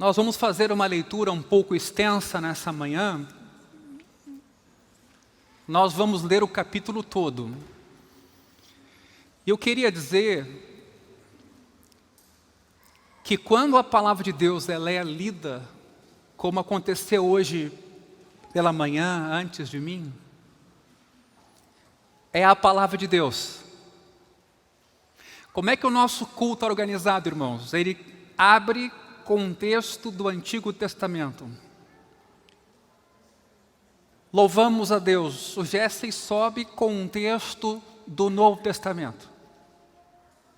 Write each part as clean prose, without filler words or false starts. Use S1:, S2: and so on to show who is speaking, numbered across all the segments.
S1: Nós vamos fazer uma leitura um pouco extensa nessa manhã. Nós vamos ler o capítulo todo. E eu queria dizer que quando a palavra de Deus ela é lida, como aconteceu hoje pela manhã, antes de mim, é a palavra de Deus. Como é que o nosso culto é organizado, irmãos? Ele abre com um texto do Antigo Testamento. Louvamos a Deus. O Jesse sobe com um texto do Novo Testamento.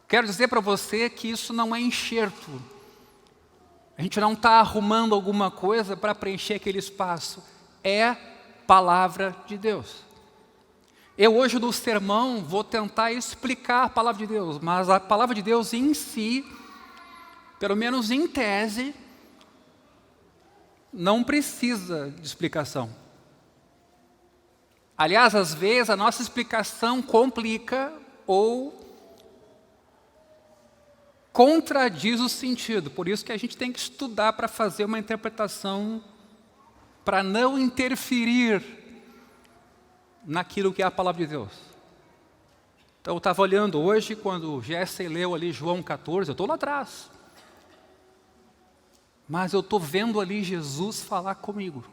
S1: Quero dizer para você que isso não é enxerto. A gente não está arrumando alguma coisa para preencher aquele espaço. É palavra de Deus. Eu hoje no sermão vou tentar explicar a palavra de Deus, mas a palavra de Deus em si, pelo menos em tese, não precisa de explicação. Aliás, às vezes a nossa explicação complica ou contradiz o sentido. Por isso que a gente tem que estudar para fazer uma interpretação, para não interferir naquilo que é a palavra de Deus. Então eu estava olhando hoje, quando o Jesse leu ali João 14, eu estou lá atrás. Mas eu estou vendo ali Jesus falar comigo.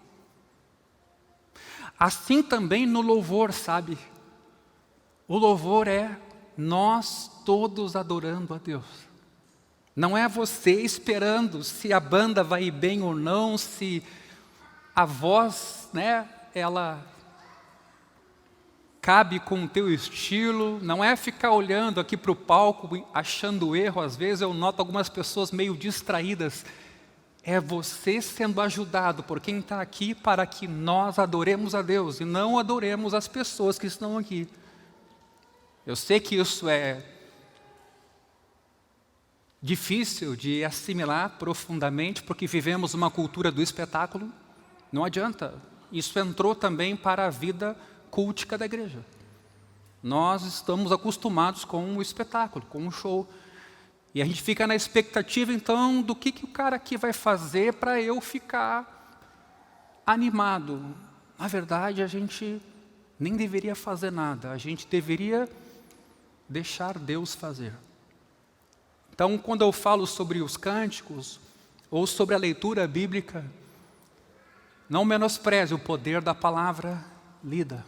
S1: Assim também no louvor, sabe? O louvor é nós todos adorando a Deus. Não é você esperando se a banda vai ir bem ou não, se a voz, ela cabe com o teu estilo. Não é ficar olhando aqui para o palco, achando erro. Às vezes eu noto algumas pessoas meio distraídas. É você sendo ajudado por quem está aqui para que nós adoremos a Deus e não adoremos as pessoas que estão aqui. Eu sei que isso é difícil de assimilar profundamente, porque vivemos uma cultura do espetáculo. Não adianta. Isso entrou também para a vida cultica da igreja. Nós estamos acostumados com o espetáculo, com o show. E a gente fica na expectativa, então, do que o cara aqui vai fazer para eu ficar animado. Na verdade, a gente nem deveria fazer nada. A gente deveria deixar Deus fazer. Então, quando eu falo sobre os cânticos, ou sobre a leitura bíblica, não menospreze o poder da palavra lida.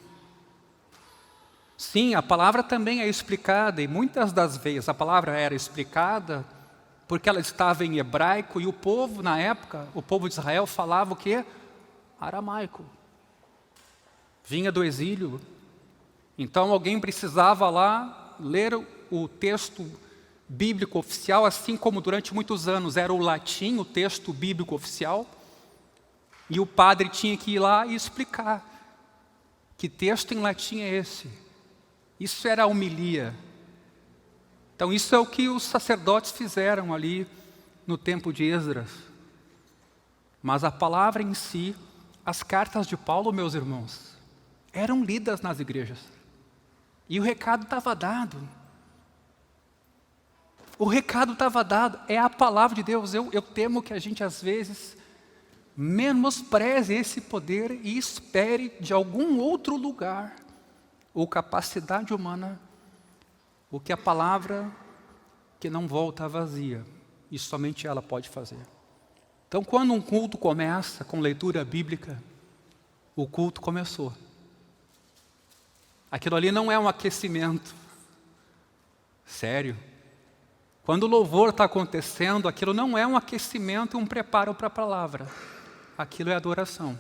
S1: Sim, a palavra também é explicada, e muitas das vezes a palavra era explicada porque ela estava em hebraico, e o povo, na época, o povo de Israel falava o quê? Aramaico. Vinha do exílio. Então alguém precisava lá ler o texto bíblico oficial, assim como durante muitos anos era o latim, o texto bíblico oficial, e o padre tinha que ir lá e explicar que texto em latim é esse. Isso era a homilia. Então isso é o que os sacerdotes fizeram ali no tempo de Esdras. Mas a palavra em si, as cartas de Paulo, meus irmãos, eram lidas nas igrejas. E o recado estava dado. O recado estava dado, é a palavra de Deus. Eu temo que a gente às vezes menospreze esse poder e espere de algum outro lugar ou capacidade humana, o que a palavra que não volta vazia, e somente ela pode fazer. Então, quando um culto começa com leitura bíblica, o culto começou. Aquilo ali não é um aquecimento. Sério. Quando o louvor está acontecendo, aquilo não é um aquecimento e um preparo para a palavra. Aquilo é adoração.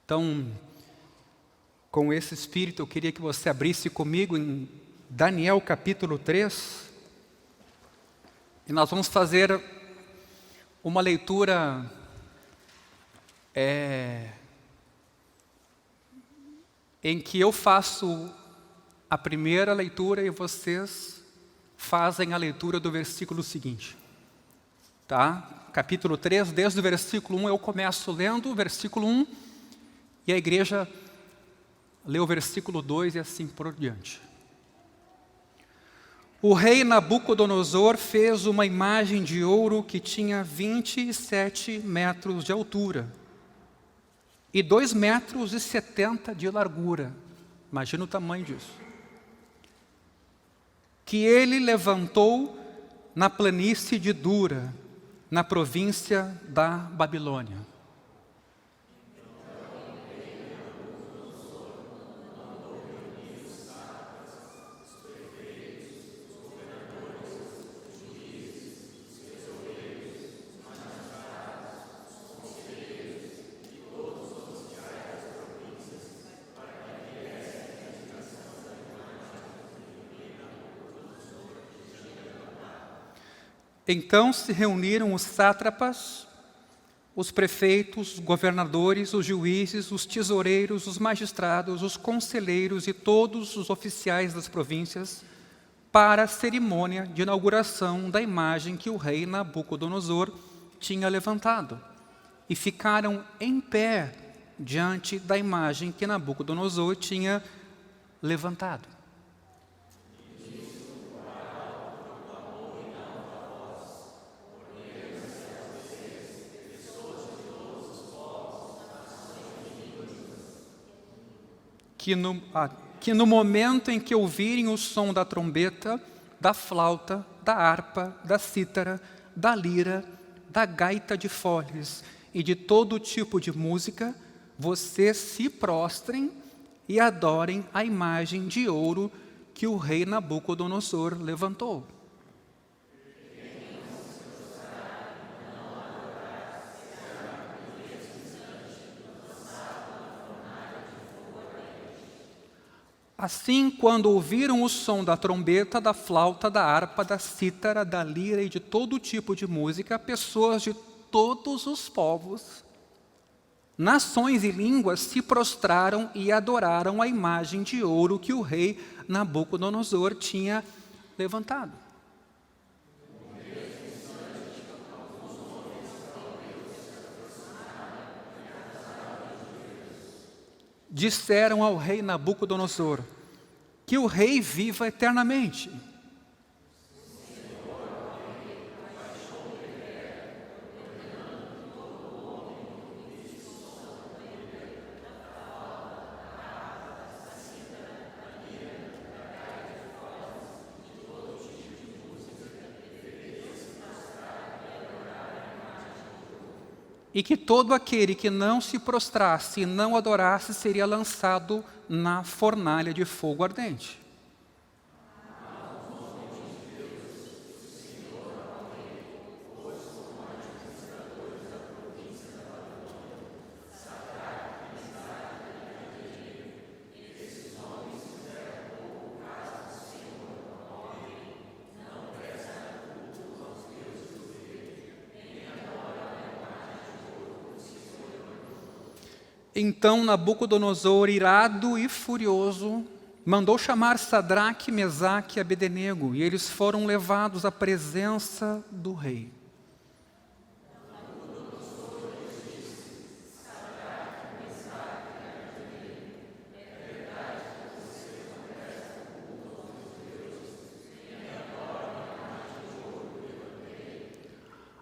S1: Então, com esse espírito, eu queria que você abrisse comigo em Daniel capítulo 3. E nós vamos fazer uma leitura em que eu faço a primeira leitura e vocês fazem a leitura do versículo seguinte. Tá? Capítulo 3, desde o versículo 1, eu começo lendo o versículo 1 e a igreja lê o versículo 2 e assim por diante. o rei Nabucodonosor fez uma imagem de ouro que tinha 27 metros de altura e 2,70 metros de largura. Imagina o tamanho disso. Que ele levantou na planície de Dura, na província da Babilônia. Então se reuniram os sátrapas, os prefeitos, os governadores, os juízes, os tesoureiros, os magistrados, os conselheiros e todos os oficiais das províncias para a cerimônia de inauguração da imagem que o rei Nabucodonosor tinha levantado. E ficaram em pé diante da imagem que Nabucodonosor tinha levantado. Que no momento em que ouvirem o som da trombeta, da flauta, da harpa, da cítara, da lira, da gaita de foles e de todo tipo de música, vocês se prostrem e adorem a imagem de ouro que o rei Nabucodonosor levantou. Assim, quando ouviram o som da trombeta, da flauta, da harpa, da cítara, da lira e de todo tipo de música, pessoas de todos os povos, nações e línguas se prostraram e adoraram a imagem de ouro que o rei Nabucodonosor tinha levantado. Disseram ao rei Nabucodonosor: que o rei viva eternamente. E que todo aquele que não se prostrasse e não adorasse seria lançado na fornalha de fogo ardente. Então Nabucodonosor, irado e furioso, mandou chamar Sadraque, Mesaque e Abednego, e eles foram levados à presença do rei.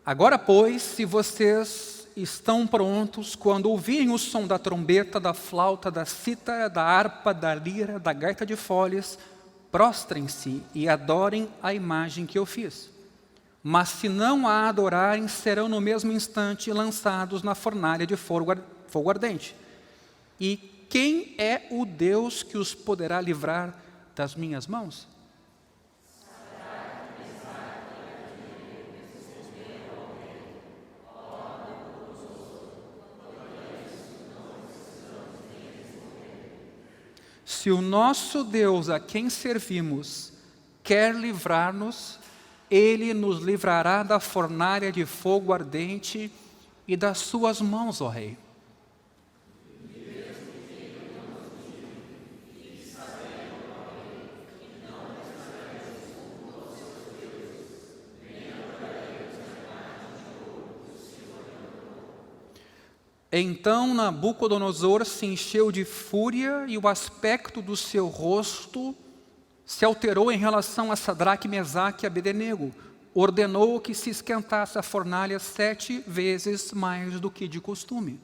S1: Agora, pois, se vocês estão prontos, quando ouvirem o som da trombeta, da flauta, da cítara, da harpa, da lira, da gaita de foles, prostrem-se e adorem a imagem que eu fiz. Mas se não a adorarem, serão no mesmo instante lançados na fornalha de fogo ardente. E quem é o Deus que os poderá livrar das minhas mãos? Se o nosso Deus, a quem servimos, quer livrar-nos, Ele nos livrará da fornalha de fogo ardente e das suas mãos, ó Rei. Então Nabucodonosor se encheu de fúria e o aspecto do seu rosto se alterou em relação a Sadraque, Mesaque e Abdenego. Ordenou que se esquentasse a fornalha 7 vezes mais do que de costume.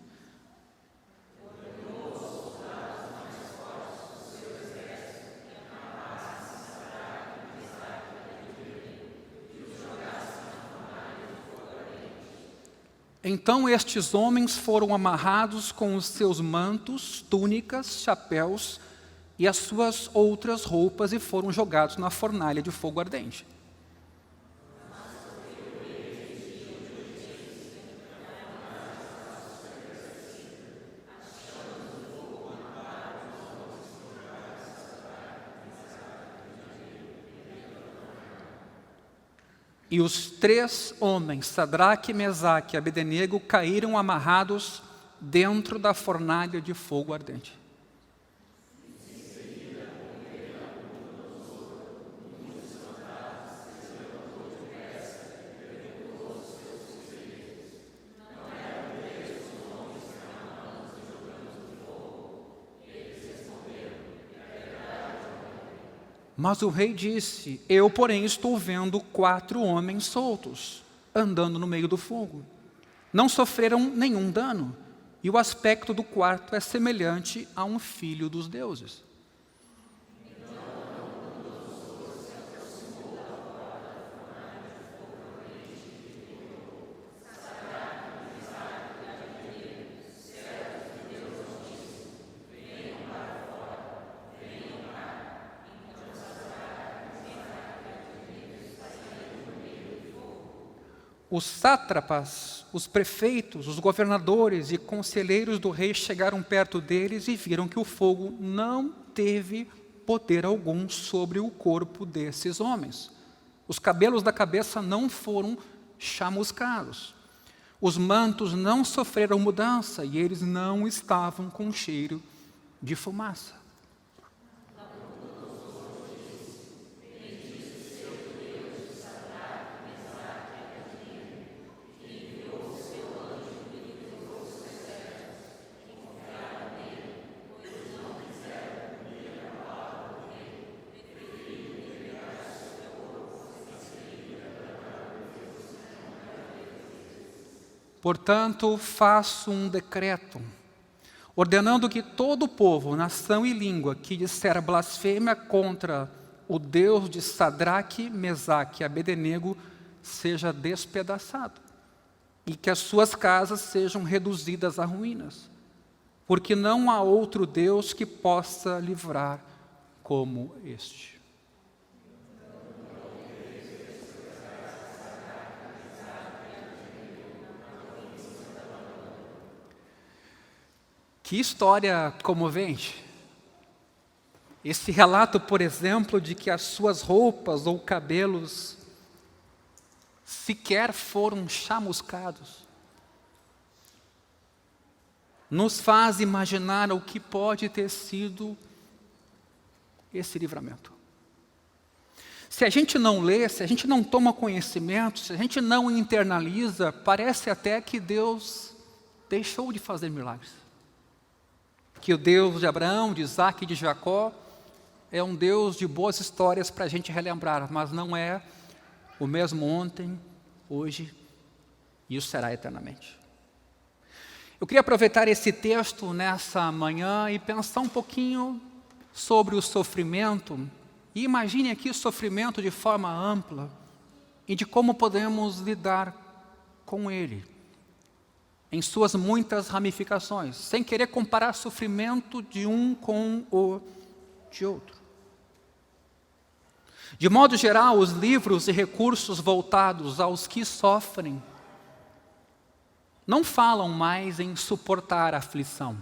S1: Então estes homens foram amarrados com os seus mantos, túnicas, chapéus e as suas outras roupas e foram jogados na fornalha de fogo ardente. E os 3 homens, Sadraque, Mesaque e Abdenego, caíram amarrados dentro da fornalha de fogo ardente. Mas o rei disse: eu, porém, estou vendo 4 homens soltos, andando no meio do fogo. Não sofreram nenhum dano, e o aspecto do quarto é semelhante a um filho dos deuses. Os sátrapas, os prefeitos, os governadores e conselheiros do rei chegaram perto deles e viram que o fogo não teve poder algum sobre o corpo desses homens. Os cabelos da cabeça não foram chamuscados. Os mantos não sofreram mudança e eles não estavam com cheiro de fumaça. Portanto, faço um decreto, ordenando que todo o povo, nação e língua que disser blasfêmia contra o Deus de Sadraque, Mesaque e Abdenego seja despedaçado, e que as suas casas sejam reduzidas a ruínas, porque não há outro Deus que possa livrar como este. Que história comovente! Esse relato, por exemplo, de que as suas roupas ou cabelos sequer foram chamuscados, nos faz imaginar o que pode ter sido esse livramento. Se a gente não lê, se a gente não toma conhecimento, se a gente não internaliza, parece até que Deus deixou de fazer milagres. Que o Deus de Abraão, de Isaac e de Jacó é um Deus de boas histórias para a gente relembrar, mas não é o mesmo ontem, hoje e o será eternamente. Eu queria aproveitar esse texto nessa manhã e pensar um pouquinho sobre o sofrimento, e imagine aqui o sofrimento de forma ampla e de como podemos lidar com ele, em suas muitas ramificações, sem querer comparar sofrimento de um com o de outro. De modo geral, os livros e recursos voltados aos que sofrem não falam mais em suportar a aflição,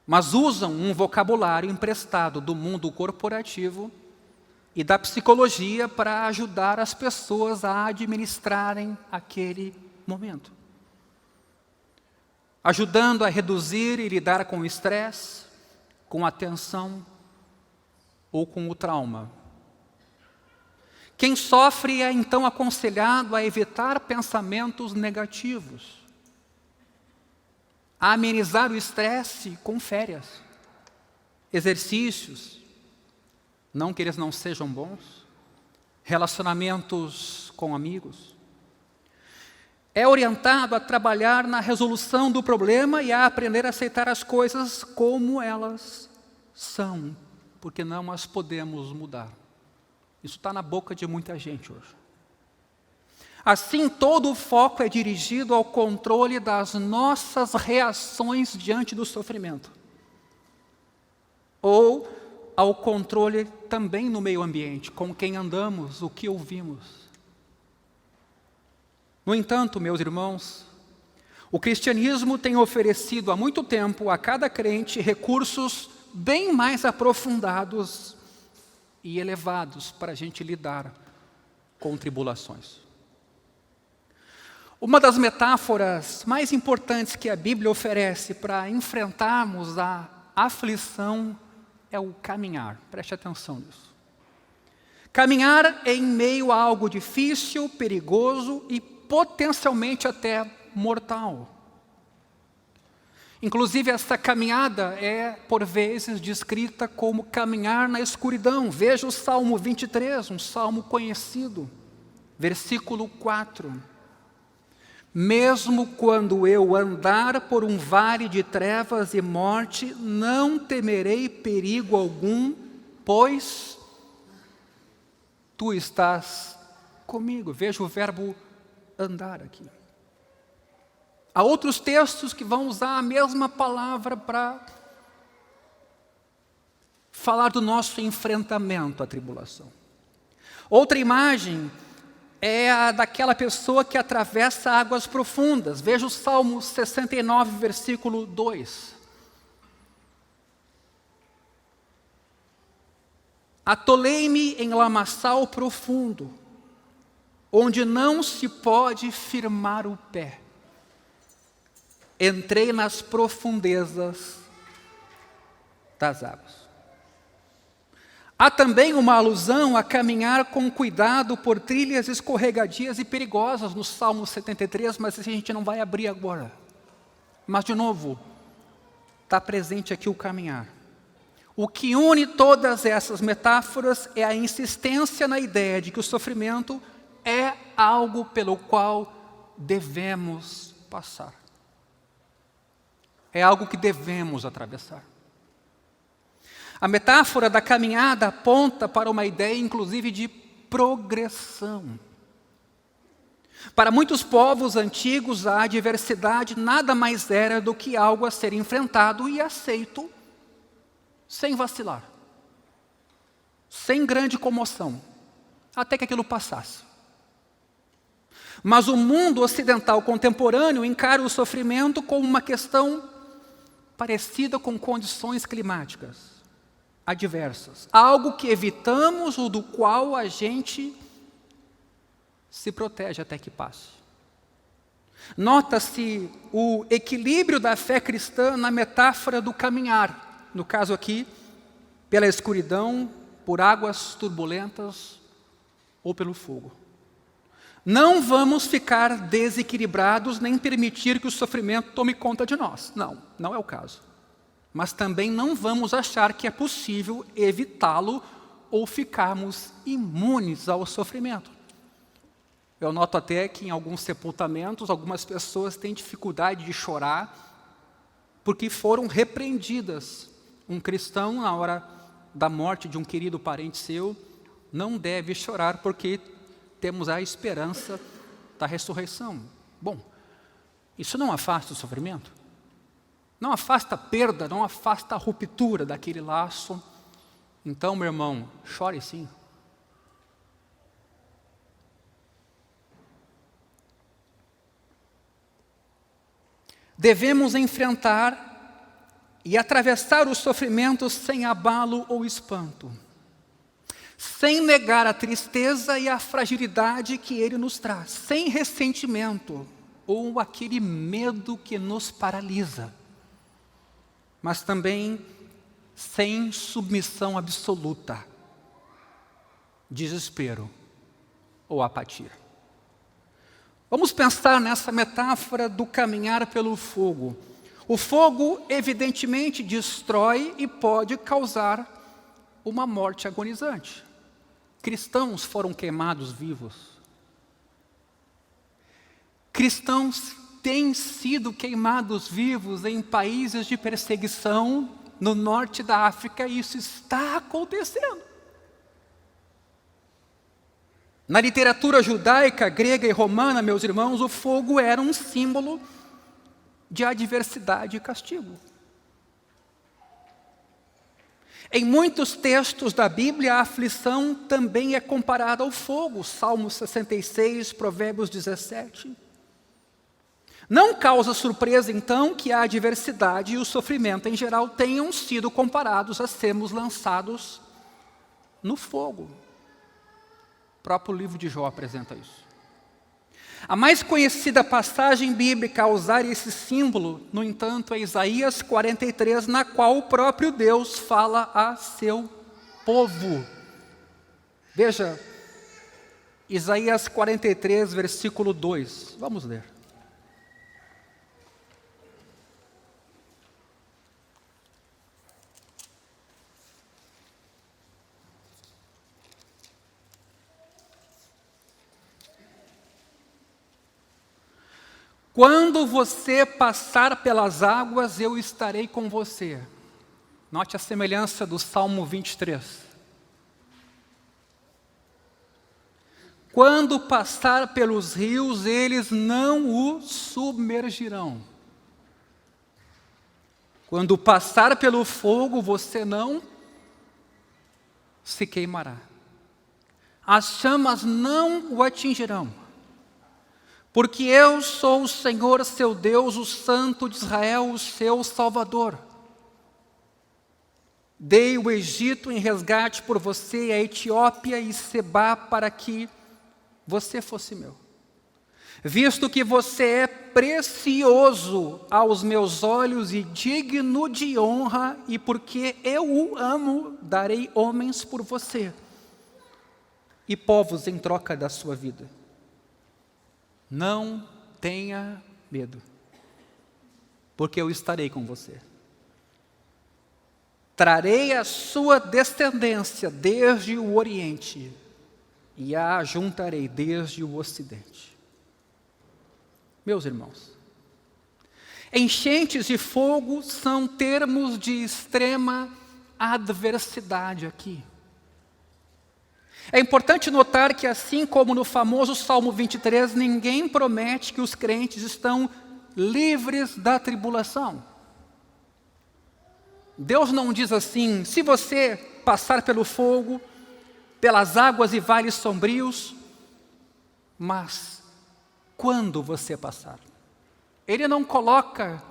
S1: mas usam um vocabulário emprestado do mundo corporativo e da psicologia para ajudar as pessoas a administrarem aquele momento, ajudando a reduzir e lidar com o estresse, com a tensão ou com o trauma. Quem sofre é então aconselhado a evitar pensamentos negativos, a amenizar o estresse com férias, exercícios, Não que eles não sejam bons. Relacionamentos com amigos. É orientado a trabalhar na resolução do problema e a aprender a aceitar as coisas como elas são, porque não as podemos mudar. Isso está na boca de muita gente hoje. Assim, todo o foco é dirigido ao controle das nossas reações diante do sofrimento. Ou ao controle também no meio ambiente, com quem andamos, o que ouvimos. No entanto, meus irmãos, o cristianismo tem oferecido há muito tempo a cada crente recursos bem mais aprofundados e elevados para a gente lidar com tribulações. Uma das metáforas mais importantes que a Bíblia oferece para enfrentarmos a aflição é o caminhar. Preste atenção nisso. Caminhar em meio a algo difícil, perigoso e potencialmente até mortal. Inclusive, essa caminhada é, por vezes, descrita como caminhar na escuridão. Veja o Salmo 23, um salmo conhecido, versículo 4. Mesmo quando eu andar por um vale de trevas e morte, não temerei perigo algum, pois tu estás comigo. Veja o verbo andar aqui. Há outros textos que vão usar a mesma palavra para falar do nosso enfrentamento à tribulação. Outra imagem é a daquela pessoa que atravessa águas profundas. Veja o Salmo 69, versículo 2. Atolei-me em lamaçal profundo, onde não se pode firmar o pé. Entrei nas profundezas das águas. Há também uma alusão a caminhar com cuidado por trilhas escorregadias e perigosas no Salmo 73, mas a gente não vai abrir agora. Mas, de novo, está presente aqui o caminhar. O que une todas essas metáforas é a insistência na ideia de que o sofrimento é algo pelo qual devemos passar. É algo que devemos atravessar. A metáfora da caminhada aponta para uma ideia, inclusive, de progressão. Para muitos povos antigos, a adversidade nada mais era do que algo a ser enfrentado e aceito sem vacilar, sem grande comoção, até que aquilo passasse. Mas o mundo ocidental contemporâneo encara o sofrimento como uma questão parecida com condições climáticas adversas, algo que evitamos ou do qual a gente se protege até que passe. Nota-se o equilíbrio da fé cristã na metáfora do caminhar, no caso aqui, pela escuridão, por águas turbulentas ou pelo fogo. Não vamos ficar desequilibrados nem permitir que o sofrimento tome conta de nós. Não, não é o caso. Mas também não vamos achar que é possível evitá-lo ou ficarmos imunes ao sofrimento. Eu noto até que em alguns sepultamentos, algumas pessoas têm dificuldade de chorar porque foram repreendidas. Um cristão, na hora da morte de um querido parente seu, não deve chorar porque temos a esperança da ressurreição. Bom, isso não afasta o sofrimento? Não afasta a perda, não afasta a ruptura daquele laço. Então, meu irmão, chore sim. Devemos enfrentar e atravessar os sofrimentos sem abalo ou espanto, sem negar a tristeza e a fragilidade que ele nos traz, sem ressentimento ou aquele medo que nos paralisa, mas também sem submissão absoluta, desespero ou apatia. Vamos pensar nessa metáfora do caminhar pelo fogo. O fogo, evidentemente, destrói e pode causar uma morte agonizante. Cristãos foram queimados vivos. Cristãos têm sido queimados vivos em países de perseguição no norte da África, e isso está acontecendo. Na literatura judaica, grega e romana, meus irmãos, o fogo era um símbolo de adversidade e castigo. Em muitos textos da Bíblia, a aflição também é comparada ao fogo. Salmo 66, Provérbios 17. Não causa surpresa, então, que a adversidade e o sofrimento em geral tenham sido comparados a sermos lançados no fogo. O próprio livro de Jó apresenta isso. A mais conhecida passagem bíblica a usar esse símbolo, no entanto, é Isaías 43, na qual o próprio Deus fala a seu povo. Veja, Isaías 43, versículo 2. Vamos ler. Quando você passar pelas águas, eu estarei com você. Note a semelhança do Salmo 23. Quando passar pelos rios, eles não o submergirão. Quando passar pelo fogo, você não se queimará. As chamas não o atingirão. Porque eu sou o Senhor, seu Deus, o Santo de Israel, o seu Salvador. Dei o Egito em resgate por você, a Etiópia e Sebá, para que você fosse meu. Visto que você é precioso aos meus olhos e digno de honra, e porque eu o amo, darei homens por você e povos em troca da sua vida. Não tenha medo, porque eu estarei com você. Trarei a sua descendência desde o Oriente e a ajuntarei desde o Ocidente. Meus irmãos, enchentes e fogo são termos de extrema adversidade aqui. É importante notar que, assim como no famoso Salmo 23, ninguém promete que os crentes estão livres da tribulação. Deus não diz assim: se você passar pelo fogo, pelas águas e vales sombrios, mas quando você passar. Ele não coloca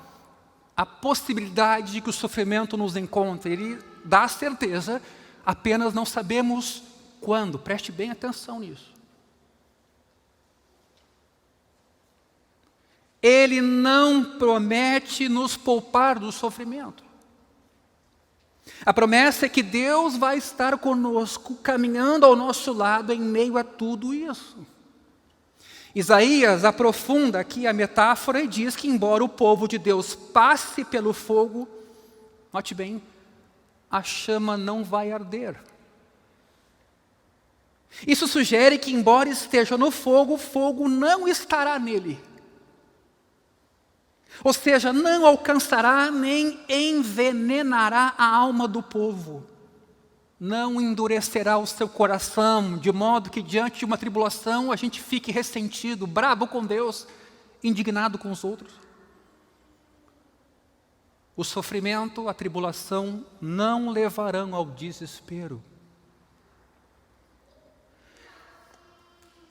S1: a possibilidade de que o sofrimento nos encontre, ele dá a certeza, apenas não sabemos quando. Preste bem atenção nisso. Ele não promete nos poupar do sofrimento. A promessa é que Deus vai estar conosco, caminhando ao nosso lado em meio a tudo isso. Isaías aprofunda aqui a metáfora e diz que, embora o povo de Deus passe pelo fogo, note bem, a chama não vai arder. Isso sugere que, embora esteja no fogo, o fogo não estará nele. Ou seja, não alcançará nem envenenará a alma do povo. Não endurecerá o seu coração, de modo que diante de uma tribulação a gente fique ressentido, bravo com Deus, indignado com os outros. O sofrimento, a tribulação não levarão ao desespero.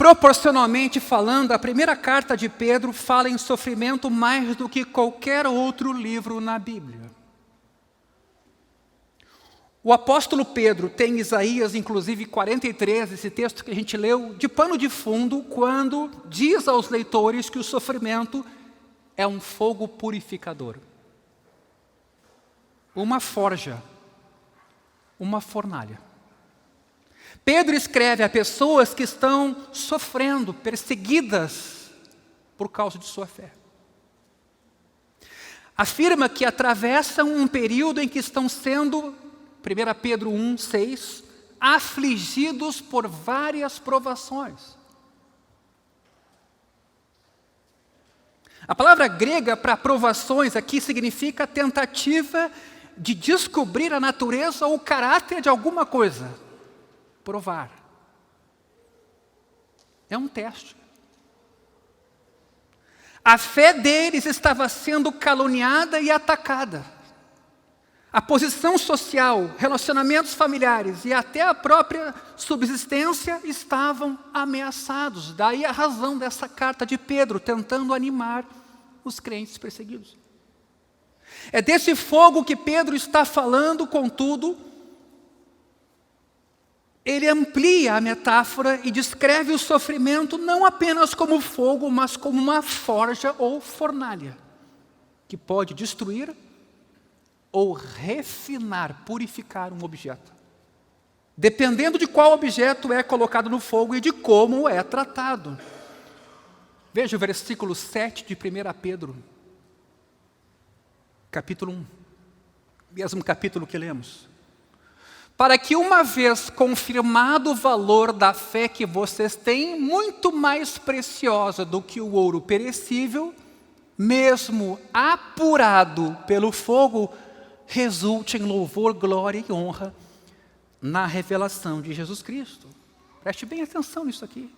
S1: Proporcionalmente falando, a primeira carta de Pedro fala em sofrimento mais do que qualquer outro livro na Bíblia. O apóstolo Pedro tem Isaías, inclusive 43, esse texto que a gente leu, de pano de fundo, quando diz aos leitores que o sofrimento é um fogo purificador. Uma forja, uma fornalha. Pedro escreve a pessoas que estão sofrendo, perseguidas por causa de sua fé. Afirma que atravessam um período em que estão sendo 1 Pedro 1, 6, afligidos por várias provações. A palavra grega para provações aqui significa tentativa de descobrir a natureza ou o caráter de alguma coisa. Provar. É um teste. A fé deles estava sendo caluniada e atacada. A posição social, relacionamentos familiares e até a própria subsistência estavam ameaçados. Daí a razão dessa carta de Pedro, tentando animar os crentes perseguidos. É desse fogo que Pedro está falando, contudo, ele amplia a metáfora e descreve o sofrimento não apenas como fogo, mas como uma forja ou fornalha, que pode destruir ou refinar, purificar um objeto. Dependendo de qual objeto é colocado no fogo e de como é tratado. Veja o versículo 7 de 1 Pedro, capítulo 1, mesmo capítulo que lemos. Para que uma vez confirmado o valor da fé que vocês têm, muito mais preciosa do que o ouro perecível, mesmo apurado pelo fogo, resulte em louvor, glória e honra na revelação de Jesus Cristo. Preste bem atenção nisso aqui.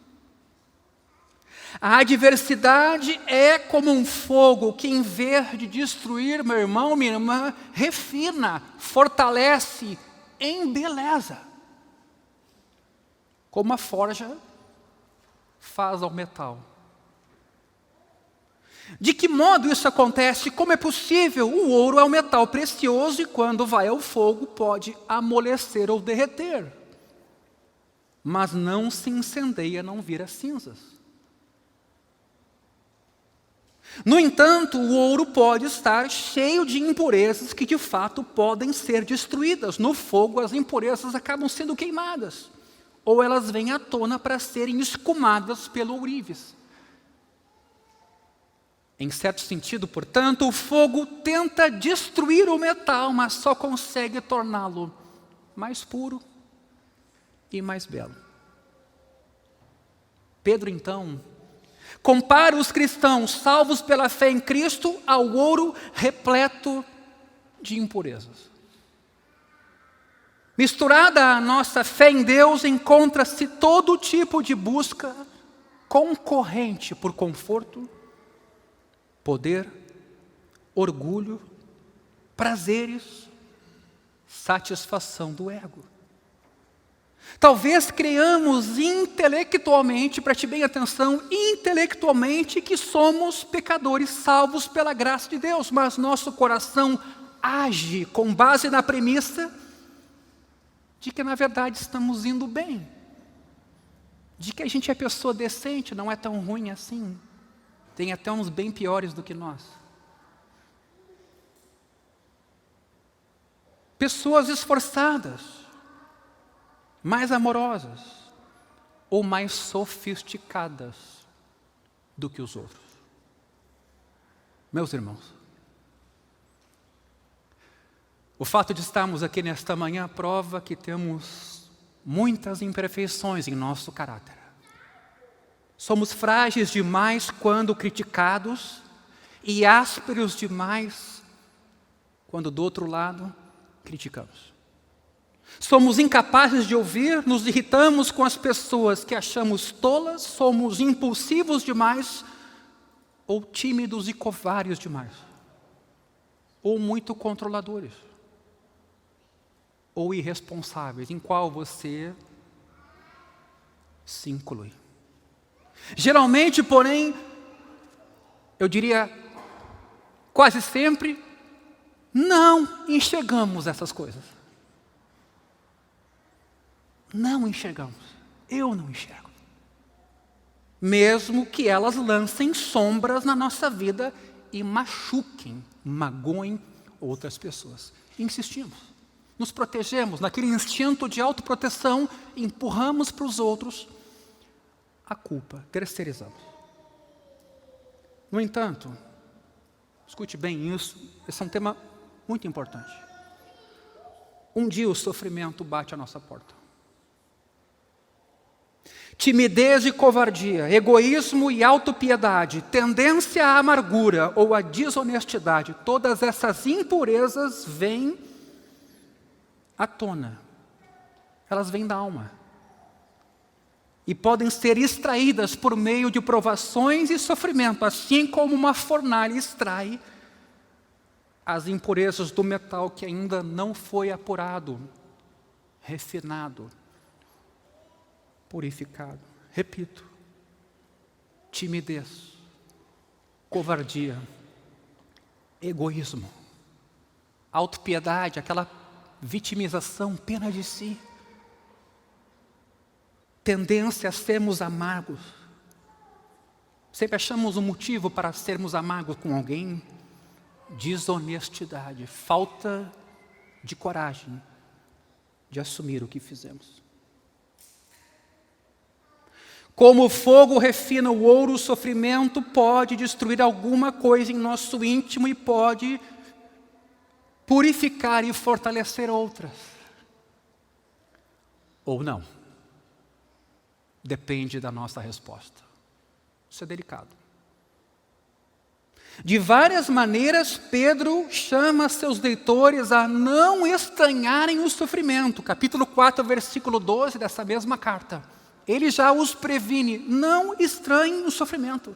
S1: A adversidade é como um fogo que, em vez de destruir, meu irmão, minha irmã, refina, fortalece, embeleza. Como a forja faz ao metal. De que modo isso acontece? Como é possível? O ouro é um metal precioso e quando vai ao fogo pode amolecer ou derreter. Mas não se incendeia, não vira cinzas. No entanto, o ouro pode estar cheio de impurezas que de fato podem ser destruídas. No fogo as impurezas acabam sendo queimadas. Ou elas vêm à tona para serem escumadas pelo ourives. Em certo sentido, portanto, o fogo tenta destruir o metal, mas só consegue torná-lo mais puro e mais belo. Pedro, então, compara os cristãos salvos pela fé em Cristo ao ouro repleto de impurezas. Misturada à nossa fé em Deus, encontra-se todo tipo de busca concorrente por conforto, poder, orgulho, prazeres, satisfação do ego. Talvez creiamos intelectualmente, preste bem atenção, intelectualmente que somos pecadores salvos pela graça de Deus, mas nosso coração age com base na premissa de que na verdade estamos indo bem, de que a gente é pessoa decente, não é tão ruim assim, tem até uns bem piores do que nós. Pessoas esforçadas, mais amorosas ou mais sofisticadas do que os outros. Meus irmãos, o fato de estarmos aqui nesta manhã prova que temos muitas imperfeições em nosso caráter. Somos frágeis demais quando criticados e ásperos demais quando do outro lado criticamos. Somos incapazes de ouvir, nos irritamos com as pessoas que achamos tolas, somos impulsivos demais, ou tímidos e covardes demais, ou muito controladores, ou irresponsáveis, em qual você se inclui. Geralmente, porém, eu diria quase sempre, não enxergamos essas coisas. Não enxergamos. Eu não enxergo. Mesmo que elas lancem sombras na nossa vida e machuquem, magoem outras pessoas. Insistimos. Nos protegemos naquele instinto de autoproteção, empurramos para os outros a culpa, terceirizamos. No entanto, escute bem isso, esse é um tema muito importante. Um dia o sofrimento bate à nossa porta. Timidez e covardia, egoísmo e autopiedade, tendência à amargura ou à desonestidade, todas essas impurezas vêm à tona. Elas vêm da alma. E podem ser extraídas por meio de provações e sofrimento, assim como uma fornalha extrai as impurezas do metal que ainda não foi apurado, refinado, purificado. Repito, timidez, covardia, egoísmo, autopiedade, aquela vitimização, pena de si, tendência a sermos amargos. Sempre achamos um motivo para sermos amargos com alguém. Desonestidade, falta de coragem de assumir o que fizemos. Como o fogo refina o ouro, o sofrimento pode destruir alguma coisa em nosso íntimo e pode purificar e fortalecer outras. Ou não. Depende da nossa resposta. Isso é delicado. De várias maneiras, Pedro chama seus leitores a não estranharem o sofrimento. Capítulo 4, versículo 12 dessa mesma carta. Ele já os previne, não estranhem o sofrimento.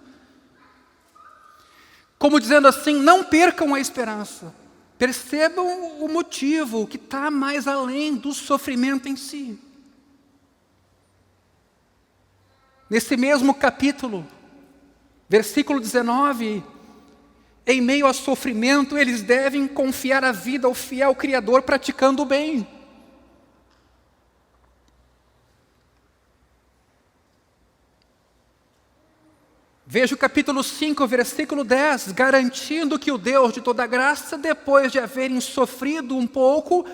S1: Como dizendo assim, não percam a esperança. Percebam o motivo, o que está mais além do sofrimento em si. Nesse mesmo capítulo, versículo 19, em meio ao sofrimento, eles devem confiar a vida ao fiel Criador praticando o bem. Veja o capítulo 5, versículo 10, garantindo que o Deus de toda graça, depois de haverem sofrido um pouco,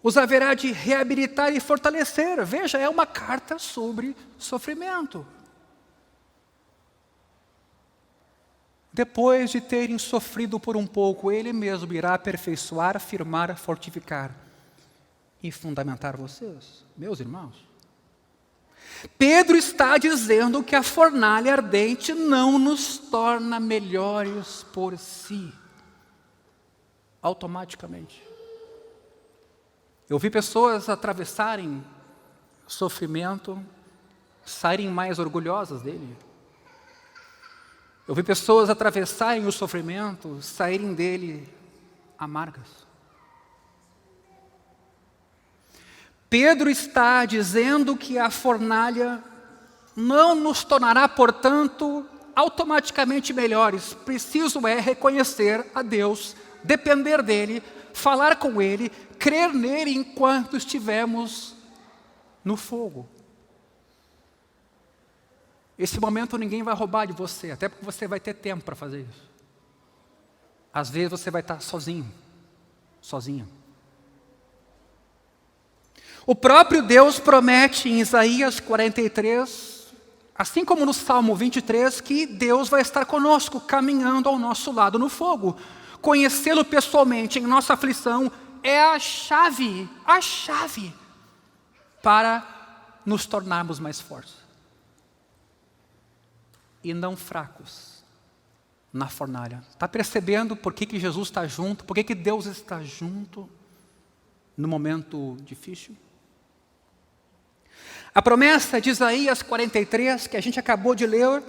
S1: os haverá de reabilitar e fortalecer. Veja, é uma carta sobre sofrimento. Depois de terem sofrido por um pouco, Ele mesmo irá aperfeiçoar, firmar, fortificar e fundamentar vocês, meus irmãos. Pedro está dizendo que a fornalha ardente não nos torna melhores por si, automaticamente. Eu vi pessoas atravessarem sofrimento, saírem mais orgulhosas dele. Eu vi pessoas atravessarem o sofrimento, saírem dele amargas. Pedro está dizendo que a fornalha não nos tornará, portanto, automaticamente melhores. Preciso é reconhecer a Deus, depender dele, falar com ele, crer nele enquanto estivermos no fogo. Esse momento ninguém vai roubar de você, até porque você vai ter tempo para fazer isso. Às vezes você vai estar sozinho, sozinha. O próprio Deus promete em Isaías 43, assim como no Salmo 23, que Deus vai estar conosco, caminhando ao nosso lado no fogo. Conhecê-lo pessoalmente em nossa aflição é a chave para nos tornarmos mais fortes. E não fracos na fornalha. Está percebendo por que Jesus está junto? Por que Deus está junto no momento difícil? A promessa de Isaías 43, que a gente acabou de ler,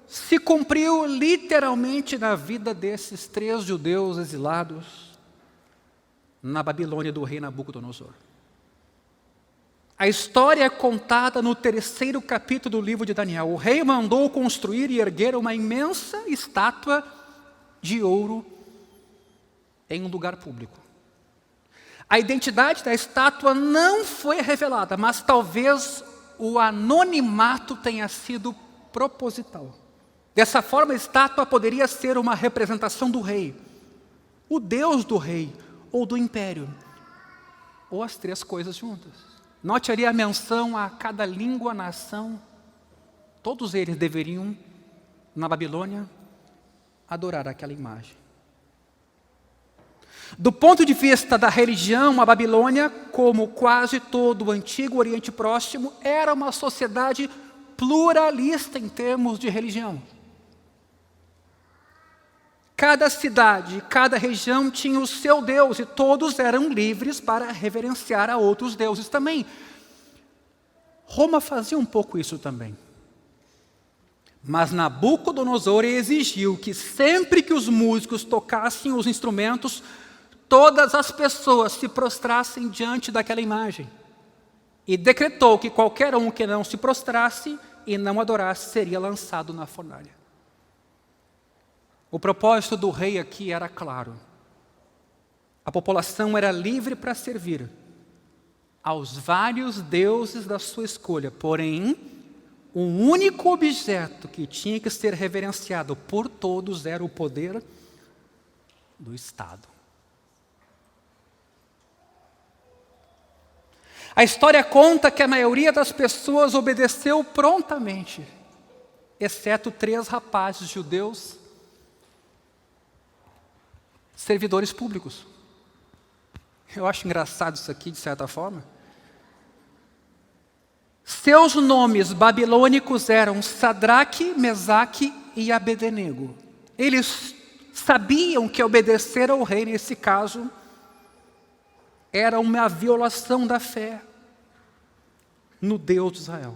S1: se cumpriu literalmente na vida desses 3 judeus exilados na Babilônia do rei Nabucodonosor. A história é contada no 3º capítulo do livro de Daniel. O rei mandou construir e erguer uma imensa estátua de ouro em um lugar público. A identidade da estátua não foi revelada, mas talvez o anonimato tenha sido proposital. Dessa forma, a estátua poderia ser uma representação do rei, o Deus do rei ou do império, ou as 3 coisas juntas. Note ali a menção a cada língua, nação. Todos eles deveriam, na Babilônia, adorar aquela imagem. Do ponto de vista da religião, a Babilônia, como quase todo o antigo Oriente Próximo, era uma sociedade pluralista em termos de religião. Cada cidade, cada região tinha o seu Deus e todos eram livres para reverenciar a outros deuses também. Roma fazia um pouco isso também. Mas Nabucodonosor exigiu que sempre que os músicos tocassem os instrumentos, todas as pessoas se prostrassem diante daquela imagem. E decretou que qualquer um que não se prostrasse e não adorasse seria lançado na fornalha. O propósito do rei aqui era claro. A população era livre para servir aos vários deuses da sua escolha, porém, o único objeto que tinha que ser reverenciado por todos era o poder do Estado. A história conta que a maioria das pessoas obedeceu prontamente, exceto 3 rapazes judeus, servidores públicos. Eu acho engraçado isso aqui, de certa forma. Seus nomes babilônicos eram Sadraque, Mesaque e Abednego. Eles sabiam que obedecer ao rei, nesse caso, era uma violação da fé no Deus de Israel,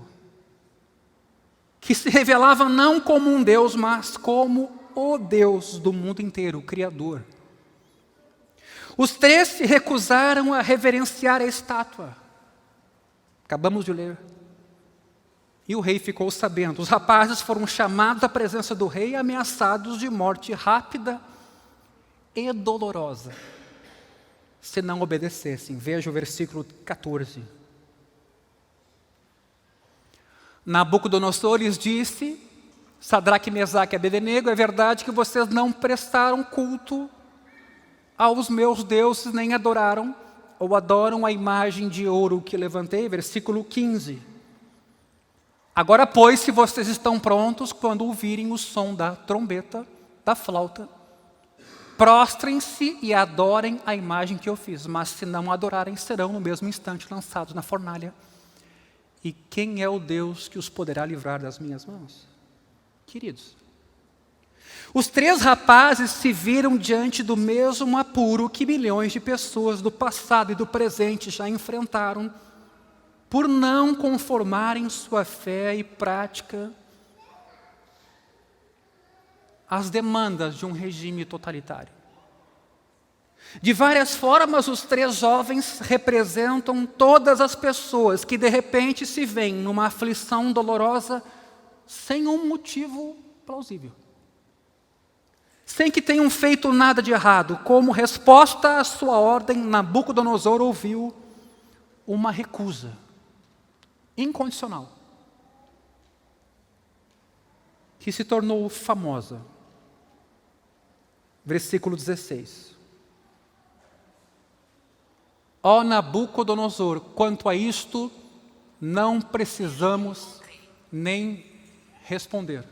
S1: que se revelava não como um Deus, mas como o Deus do mundo inteiro, o Criador. Os 3 se recusaram a reverenciar a estátua. Acabamos de ler. E o rei ficou sabendo. Os rapazes foram chamados à presença do rei e ameaçados de morte rápida e dolorosa, se não obedecessem. Veja o versículo 14. Nabucodonosor lhes disse, Sadraque, Mesaque e Abednego, é verdade que vocês não prestaram culto aos meus deuses, nem adoraram ou adoram a imagem de ouro que levantei. Versículo 15. Agora, pois, se vocês estão prontos, quando ouvirem o som da trombeta, da flauta, prostrem-se e adorem a imagem que eu fiz, mas se não adorarem, serão no mesmo instante lançados na fornalha. E quem é o Deus que os poderá livrar das minhas mãos? Queridos, os 3 rapazes se viram diante do mesmo apuro que milhões de pessoas do passado e do presente já enfrentaram por não conformarem sua fé e prática às demandas de um regime totalitário. De várias formas, os 3 jovens representam todas as pessoas que de repente se veem numa aflição dolorosa sem um motivo plausível, sem que tenham feito nada de errado. Como resposta à sua ordem, Nabucodonosor ouviu uma recusa incondicional, que se tornou famosa. Versículo 16. Ó Nabucodonosor, quanto a isto, não precisamos nem responder.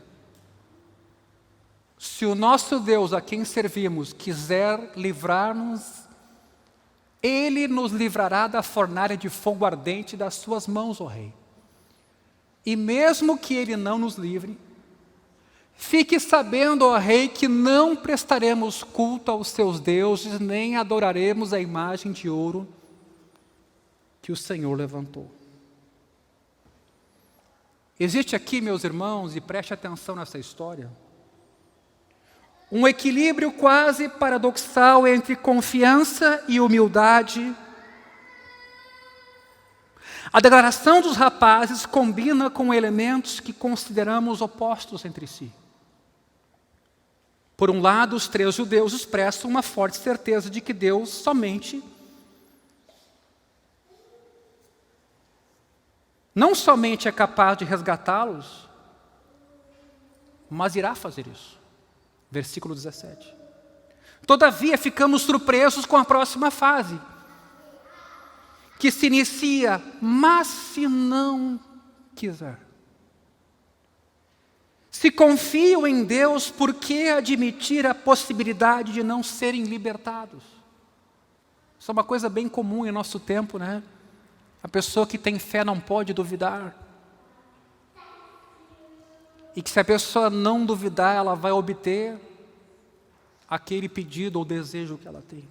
S1: Se o nosso Deus, a quem servimos, quiser livrar-nos, Ele nos livrará da fornalha de fogo ardente das suas mãos, ó Rei. E mesmo que Ele não nos livre, fique sabendo, ó Rei, que não prestaremos culto aos seus deuses, nem adoraremos a imagem de ouro que o Senhor levantou. Existe aqui, meus irmãos, e preste atenção nessa história, um equilíbrio quase paradoxal entre confiança e humildade. A declaração dos rapazes combina com elementos que consideramos opostos entre si. Por um lado, os 3 judeus expressam uma forte certeza de que Deus somente, não somente é capaz de resgatá-los, mas irá fazer isso. Versículo 17. Todavia, ficamos surpresos com a próxima fase, que se inicia, mas se não quiser. Se confiam em Deus, por que admitir a possibilidade de não serem libertados? Isso é uma coisa bem comum em nosso tempo, né? A pessoa que tem fé não pode duvidar. E que se a pessoa não duvidar, ela vai obter aquele pedido ou desejo que ela tem.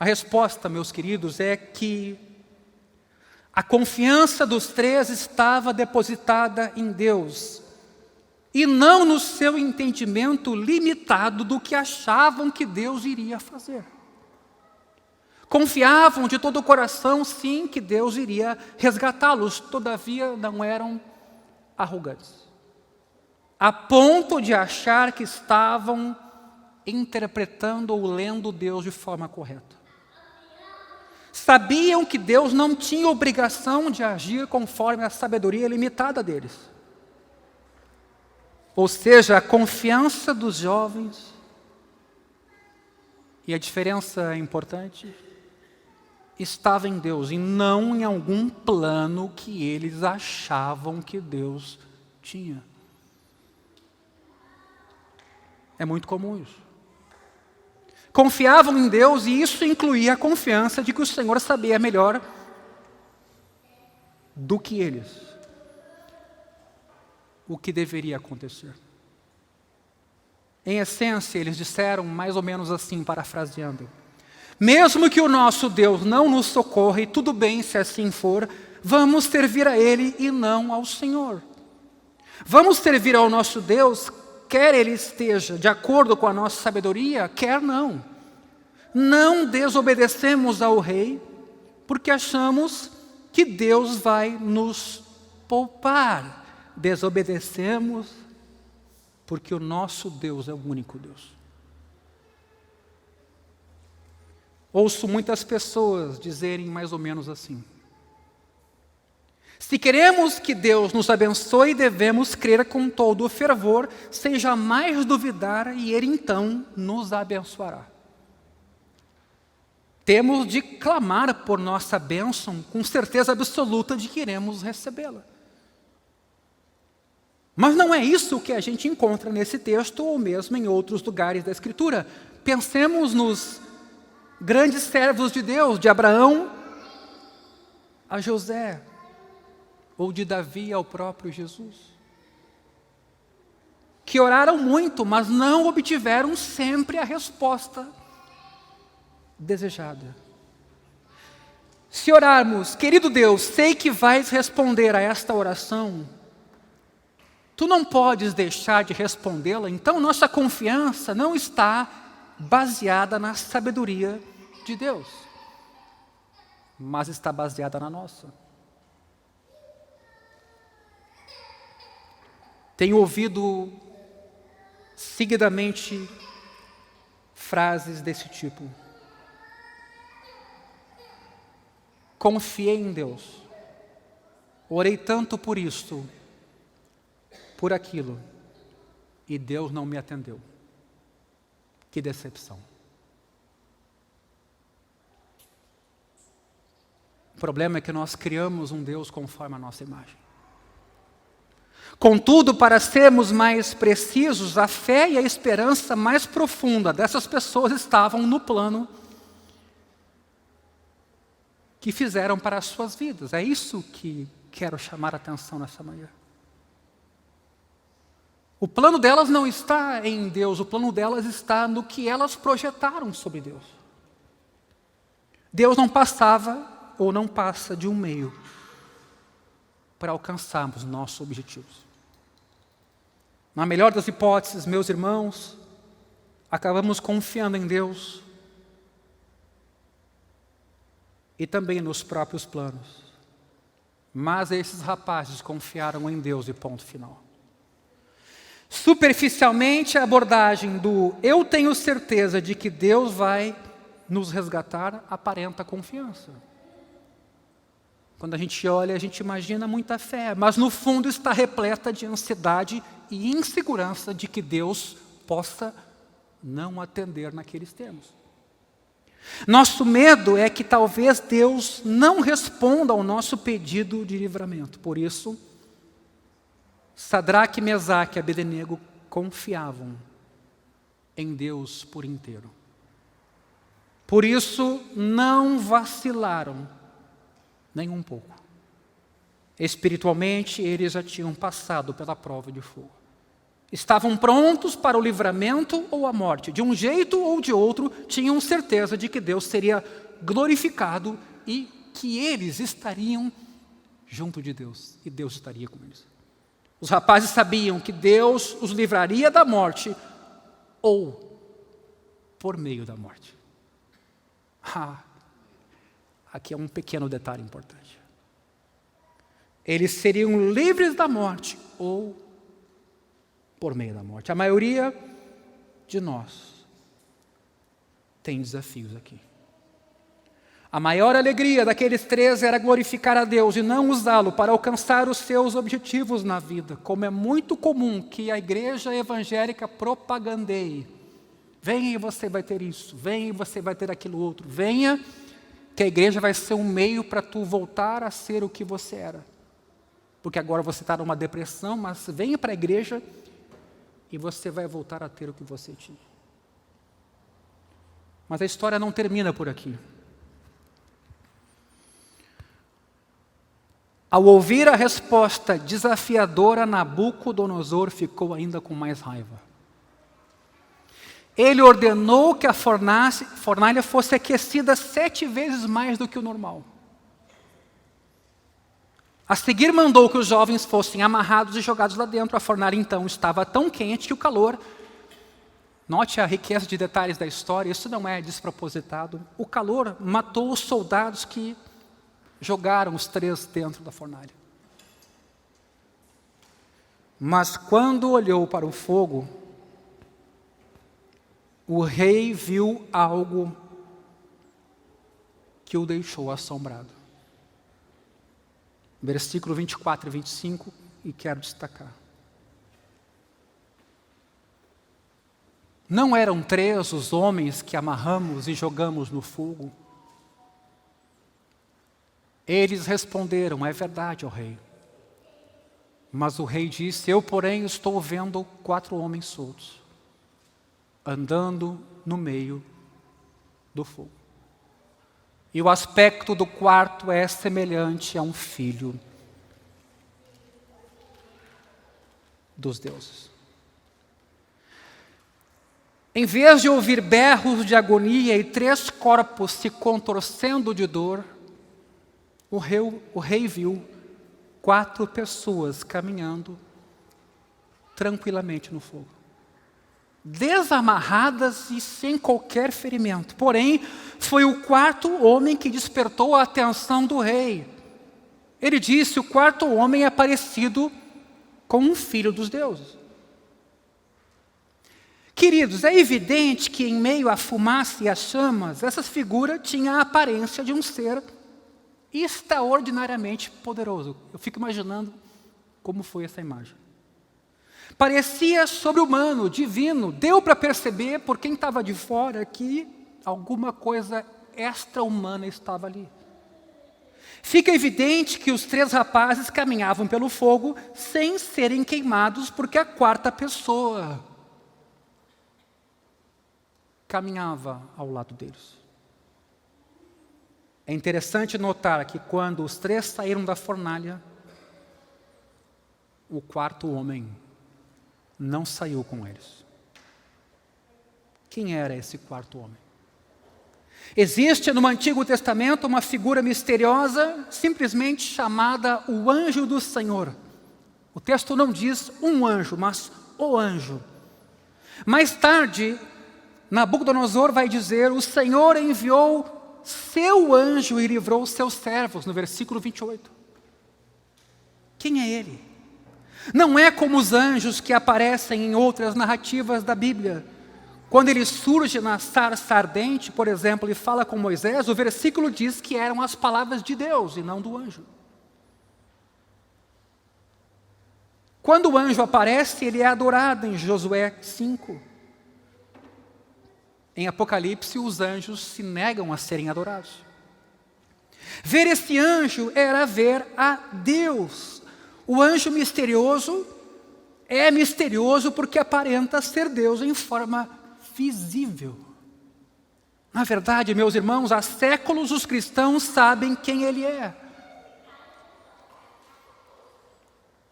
S1: A resposta, meus queridos, é que a confiança dos três estava depositada em Deus e não no seu entendimento limitado do que achavam que Deus iria fazer. Confiavam de todo o coração, sim, que Deus iria resgatá-los, todavia não eram arrogantes, a ponto de achar que estavam interpretando ou lendo Deus de forma correta. Sabiam que Deus não tinha obrigação de agir conforme a sabedoria limitada deles. Ou seja, a confiança dos jovens, e a diferença é importante, estava em Deus e não em algum plano que eles achavam que Deus tinha. É muito comum isso. Confiavam em Deus e isso incluía a confiança de que o Senhor sabia melhor do que eles o que deveria acontecer. Em essência, eles disseram mais ou menos assim, parafraseando: mesmo que o nosso Deus não nos socorra, e tudo bem se assim for, vamos servir a Ele e não ao Senhor. Vamos servir ao nosso Deus, quer Ele esteja de acordo com a nossa sabedoria, quer não. Não desobedecemos ao rei, porque achamos que Deus vai nos poupar. Desobedecemos porque o nosso Deus é o único Deus. Ouço muitas pessoas dizerem mais ou menos assim: se queremos que Deus nos abençoe, devemos crer com todo o fervor, sem jamais duvidar, e Ele então nos abençoará. Temos de clamar por nossa bênção com certeza absoluta de que iremos recebê-la. Mas não é isso que a gente encontra nesse texto ou mesmo em outros lugares da Escritura. Pensemos nos grandes servos de Deus, de Abraão a José, ou de Davi ao próprio Jesus, que oraram muito, mas não obtiveram sempre a resposta desejada. Se orarmos: querido Deus, sei que vais responder a esta oração, tu não podes deixar de respondê-la, então nossa confiança não está baseada na sabedoria de Deus, mas está baseada na nossa. Tenho ouvido seguidamente frases desse tipo: confiei em Deus, orei tanto por isto, por aquilo, e Deus não me atendeu. Que decepção. O problema é que nós criamos um Deus conforme a nossa imagem. Contudo, para sermos mais precisos, a fé e a esperança mais profunda dessas pessoas estavam no plano que fizeram para as suas vidas. É isso que quero chamar a atenção nessa manhã. O plano delas não está em Deus, o plano delas está no que elas projetaram sobre Deus. Deus não passava ou não passa de um meio para alcançarmos nossos objetivos. Na melhor das hipóteses, meus irmãos, acabamos confiando em Deus e também nos próprios planos. Mas esses rapazes confiaram em Deus e ponto final. Superficialmente, a abordagem do eu tenho certeza de que Deus vai nos resgatar aparenta confiança. Quando a gente olha, a gente imagina muita fé, mas no fundo está repleta de ansiedade e insegurança de que Deus possa não atender naqueles termos. Nosso medo é que talvez Deus não responda ao nosso pedido de livramento. Por isso, Sadraque, Mesaque e Abednego confiavam em Deus por inteiro. Por isso, não vacilaram nem um pouco. Espiritualmente, eles já tinham passado pela prova de fogo. Estavam prontos para o livramento ou a morte. De um jeito ou de outro, tinham certeza de que Deus seria glorificado e que eles estariam junto de Deus. E Deus estaria com eles. Os rapazes sabiam que Deus os livraria da morte ou por meio da morte. Aqui é um pequeno detalhe importante. Eles seriam livres da morte ou por meio da morte. A maioria de nós tem desafios aqui. A maior alegria daqueles 13 era glorificar a Deus e não usá-lo para alcançar os seus objetivos na vida, como é muito comum que a igreja evangélica propagandeie. Venha e você vai ter isso, venha e você vai ter aquilo outro, venha que a igreja vai ser um meio para tu voltar a ser o que você era. Porque agora você está numa depressão, mas venha para a igreja e você vai voltar a ter o que você tinha. Mas a história não termina por aqui. Ao ouvir a resposta desafiadora, Nabucodonosor ficou ainda com mais raiva. Ele ordenou que a fornalha fosse aquecida 7 vezes mais do que o normal. A seguir mandou que os jovens fossem amarrados e jogados lá dentro. A fornalha então estava tão quente que o calor, note a riqueza de detalhes da história, isso não é despropositado, o calor matou os soldados que jogaram os 3 dentro da fornalha. Mas quando olhou para o fogo, o rei viu algo que o deixou assombrado. Versículo 24 e 25, e quero destacar. Não eram 3 os homens que amarramos e jogamos no fogo? Eles responderam, é verdade, ó rei. Mas o rei disse, eu porém estou vendo 4 homens soltos, andando no meio do fogo. E o aspecto do quarto é semelhante a um filho dos deuses. Em vez de ouvir berros de agonia e 3 corpos se contorcendo de dor, o rei viu 4 pessoas caminhando tranquilamente no fogo, desamarradas e sem qualquer ferimento. Porém, foi o 4º homem que despertou a atenção do rei. Ele disse, o 4º homem é parecido com um filho dos deuses. Queridos, é evidente que em meio à fumaça e às chamas, essa figura tinha a aparência de um ser extraordinariamente poderoso. Eu fico imaginando como foi essa imagem. Parecia sobre-humano, divino. Deu para perceber, por quem estava de fora, que alguma coisa extra-humana estava ali. Fica evidente que os 3 rapazes caminhavam pelo fogo sem serem queimados, porque a 4ª pessoa caminhava ao lado deles. É interessante notar que quando os 3 saíram da fornalha, o 4º homem não saiu com eles. Quem era esse 4º homem? Existe no Antigo Testamento uma figura misteriosa, simplesmente chamada o anjo do Senhor. O texto não diz um anjo, mas o anjo. Mais tarde, Nabucodonosor vai dizer, o Senhor enviou seu anjo e livrou os seus servos, no versículo 28. Quem é ele? Não é como os anjos que aparecem em outras narrativas da Bíblia. Quando ele surge na sarça ardente, por exemplo, e fala com Moisés, o versículo diz que eram as palavras de Deus e não do anjo. Quando o anjo aparece, ele é adorado em Josué 5. Em Apocalipse, os anjos se negam a serem adorados. Ver esse anjo era ver a Deus. O anjo misterioso É misterioso porque aparenta ser Deus em forma visível. Na verdade, meus irmãos, há séculos os cristãos sabem quem Ele é.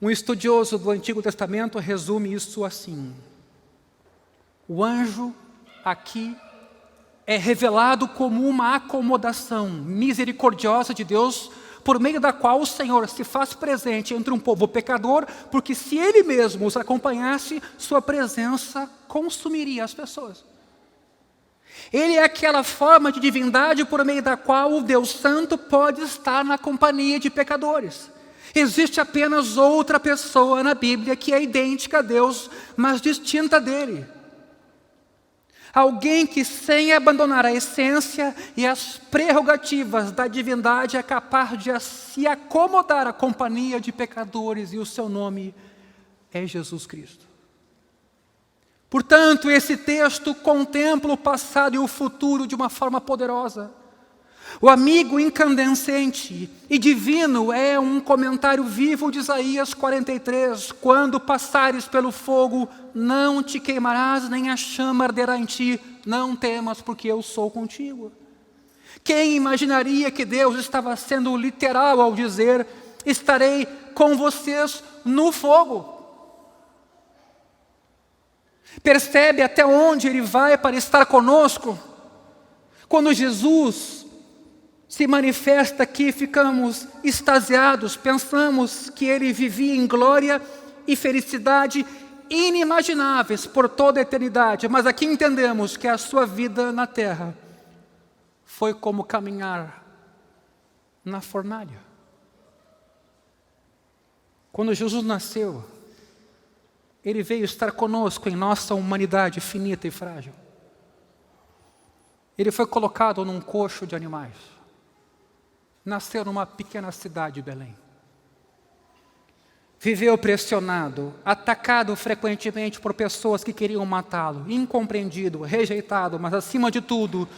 S1: Um estudioso do Antigo Testamento resume isso assim: o anjo aqui é revelado como uma acomodação misericordiosa de Deus, por meio da qual o Senhor se faz presente entre um povo pecador, porque se Ele mesmo os acompanhasse, sua presença consumiria as pessoas. Ele é aquela forma de divindade por meio da qual o Deus Santo pode estar na companhia de pecadores. Existe apenas outra pessoa na Bíblia que é idêntica a Deus, mas distinta dele. Alguém que, sem abandonar a essência e as prerrogativas da divindade, é capaz de se acomodar à companhia de pecadores, e o seu nome é Jesus Cristo. Portanto, esse texto contempla o passado e o futuro de uma forma poderosa. O amigo incandescente e divino é um comentário vivo de Isaías 43. Quando passares pelo fogo, não te queimarás, nem a chama arderá em ti. Não temas, porque eu sou contigo. Quem imaginaria que Deus estava sendo literal ao dizer: estarei com vocês no fogo? Percebe até onde Ele vai para estar conosco? Quando Jesus se manifesta aqui, ficamos extasiados, pensamos que Ele vivia em glória e felicidade inimagináveis por toda a eternidade, mas aqui entendemos que a sua vida na terra foi como caminhar na fornalha. Quando Jesus nasceu, Ele veio estar conosco em nossa humanidade finita e frágil. Ele foi colocado num coxo de animais. Nasceu numa pequena cidade de Belém. Viveu pressionado, atacado frequentemente por pessoas que queriam matá-lo, incompreendido, rejeitado, mas acima de tudo,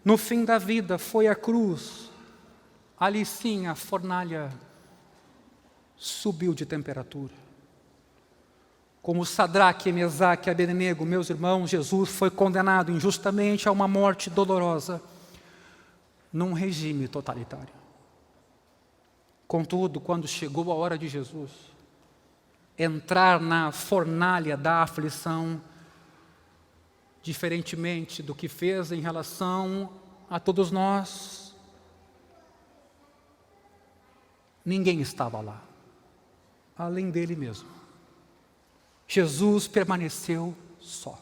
S1: no fim da vida foi a cruz. Ali sim a fornalha subiu de temperatura. Como Sadraque, Mesaque e Abednego, meus irmãos, Jesus foi condenado injustamente a uma morte dolorosa num regime totalitário. Contudo, quando chegou a hora de Jesus entrar na fornalha da aflição, diferentemente do que fez em relação a todos nós, ninguém estava lá, além dele mesmo. Jesus permaneceu só.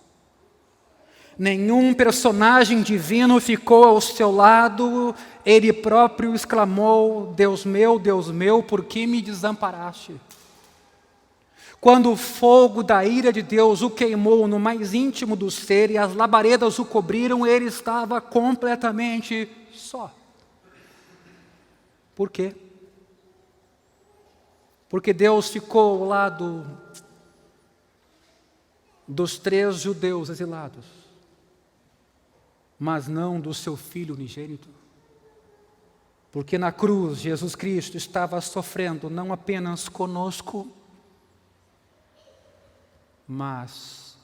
S1: Nenhum personagem divino ficou ao seu lado. Ele próprio exclamou: Deus meu, por que me desamparaste? Quando o fogo da ira de Deus o queimou no mais íntimo do ser e as labaredas o cobriram, ele estava completamente só. Por quê? Porque Deus ficou ao lado dos 3 judeus exilados, mas não do seu Filho unigênito. Porque na cruz Jesus Cristo estava sofrendo não apenas conosco, mas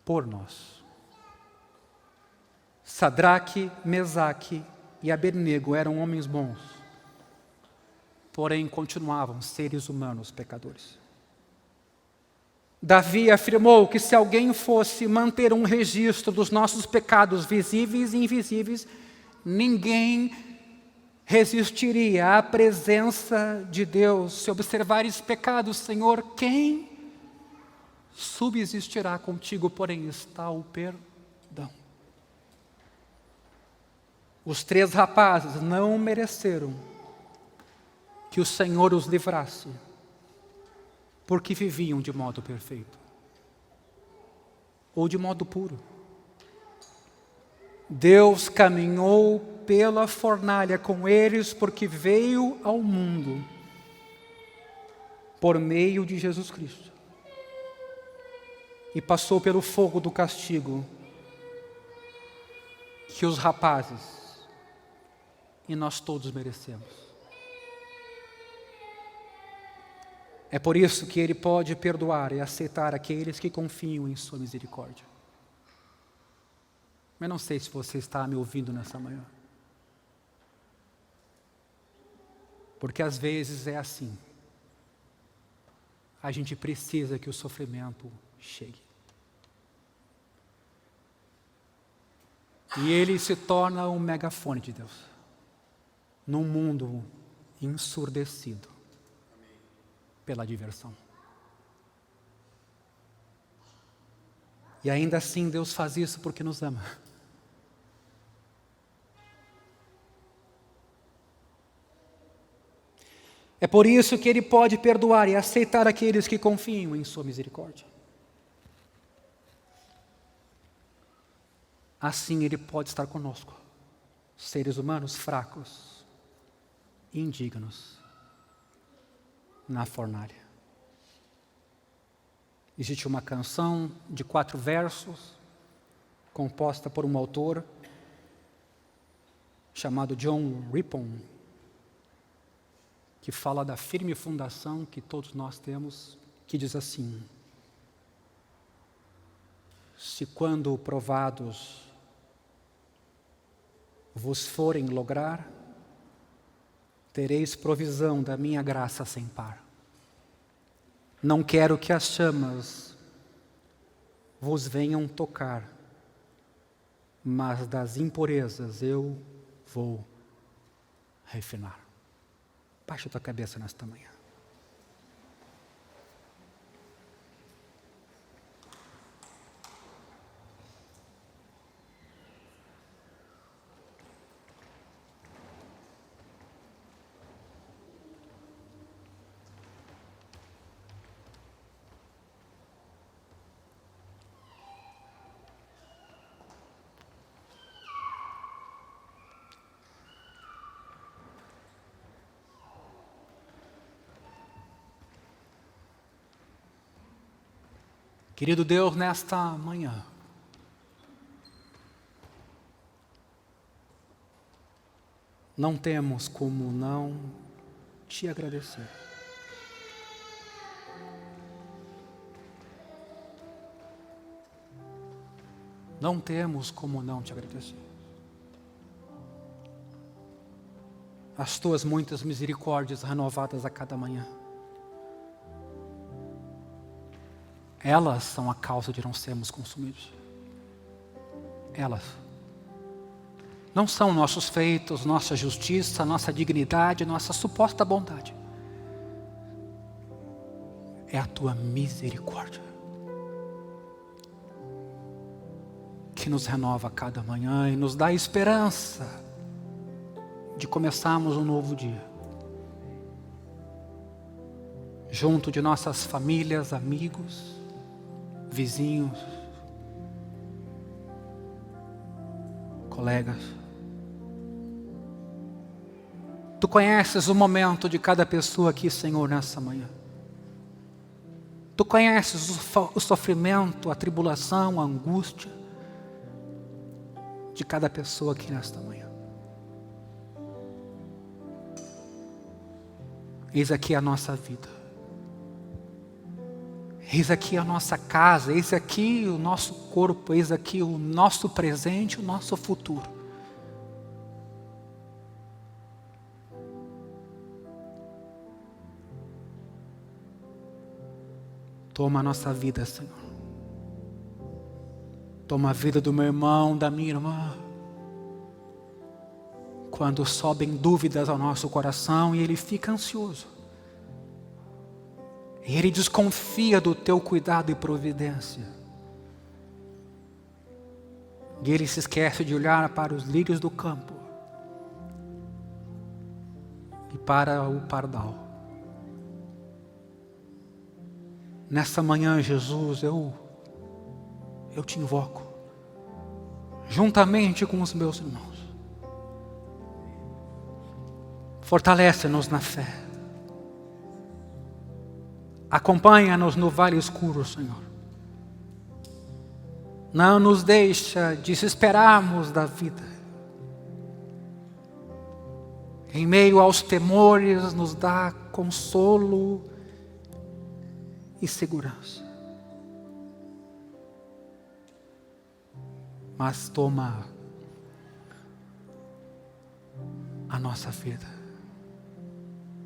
S1: por nós. Sadraque, Mesaque e Abednego eram homens bons, porém continuavam seres humanos pecadores. Davi afirmou que se alguém fosse manter um registro dos nossos pecados visíveis e invisíveis, ninguém resistiria à presença de Deus. Se observares pecados, Senhor, quem subsistirá contigo? Porém está o perdão. Os 3 rapazes não mereceram que o Senhor os livrasse, porque viviam de modo perfeito, ou de modo puro. Deus caminhou pela fornalha com eles, porque veio ao mundo por meio de Jesus Cristo e passou pelo fogo do castigo que os rapazes e nós todos merecemos. É por isso que Ele pode perdoar e aceitar aqueles que confiam em sua misericórdia. Eu não sei se você está me ouvindo nessa manhã. Porque às vezes é assim. A gente precisa que o sofrimento chegue. E ele se torna um megafone de Deus. Num mundo ensurdecido pela diversão. E ainda assim Deus faz isso porque nos ama. É por isso que Ele pode perdoar e aceitar aqueles que confiam em sua misericórdia. Assim Ele pode estar conosco, seres humanos fracos, indignos, na fornalha. Existe uma canção de 4 versos, composta por um autor chamado John Rippon, que fala da firme fundação que todos nós temos, que diz assim: se quando provados vos forem lograr, tereis provisão da minha graça sem par. Não quero que as chamas vos venham tocar, mas das impurezas eu vou refinar. Baixa a tua cabeça nesta manhã. Querido Deus, nesta manhã, não temos como não te agradecer. Não temos como não te agradecer. As tuas muitas misericórdias renovadas a cada manhã. Elas são a causa de não sermos consumidos. Elas. Não são nossos feitos, nossa justiça, nossa dignidade, nossa suposta bondade. É a tua misericórdia que nos renova a cada manhã e nos dá esperança de começarmos um novo dia. Junto de nossas famílias, amigos, vizinhos, colegas. Tu conheces o momento de cada pessoa aqui, Senhor, nessa manhã. Tu conheces o sofrimento, a tribulação, a angústia de cada pessoa aqui nesta manhã. Eis aqui a nossa vida. Eis aqui a nossa casa, eis aqui o nosso corpo, eis aqui o nosso presente, o nosso futuro. Toma a nossa vida, Senhor. Toma a vida do meu irmão, da minha irmã. Quando sobem dúvidas ao nosso coração e ele fica ansioso. E ele desconfia do teu cuidado e providência. E ele se esquece de olhar para os lírios do campo e para o pardal. Nessa manhã, Jesus, eu te invoco, juntamente com os meus irmãos. Fortalece-nos na fé. Acompanha-nos no vale escuro, Senhor. Não nos deixa desesperarmos da vida. Em meio aos temores, nos dá consolo e segurança. Mas toma a nossa vida.